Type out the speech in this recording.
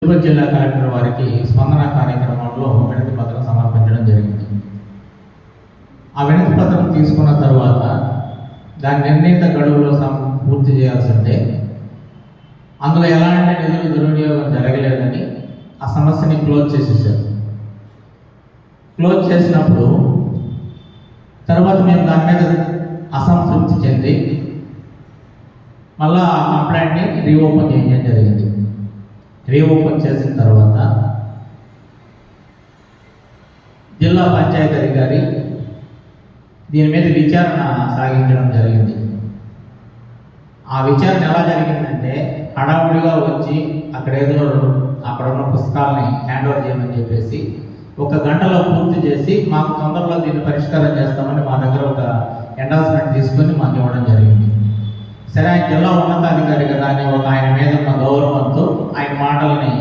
తిరుపతి జిల్లా కలెక్టర్ వారికి స్పందన కార్యక్రమంలో వినతి పత్రం సమర్పించడం జరిగింది. ఆ వినతి పత్రం తీసుకున్న తర్వాత దాని నిర్ణీత గడువులో పూర్తి చేయాల్సి ఉంటే అందులో ఎలాంటి నిధులు దుర్వినియోగం జరగలేదని ఆ సమస్యని క్లోజ్ చేసేసారు. క్లోజ్ చేసినప్పుడు తర్వాత మేము దాని మీద అసంతృప్తి చెంది మళ్ళా ఆ కంప్లైంట్ని రీఓపెన్ చేయడం జరిగింది. రీఓపెన్ చేసిన తర్వాత జిల్లా పంచాయతీ అధికారి దీని మీద విచారణ సాగించడం జరిగింది. ఆ విచారణ ఎలా జరిగిందంటే హడావుడిగా వచ్చి అక్కడ ఉన్న పుస్తకాలని హ్యాండ్ ఓవర్ చేయమని చెప్పేసి 1 గంటలో పూర్తి చేసి మాకు తొందరలో దీన్ని పరిష్కారం చేస్తామని మా దగ్గర ఒక ఎండార్స్మెంట్ తీసుకొని మాకు ఇవ్వడం జరిగింది. సరే, ఆయన జిల్లా ఉన్నతాధికారి కదా అని ఆయన మీద ఉన్న గౌరవంతో ఆయన మాటల్ని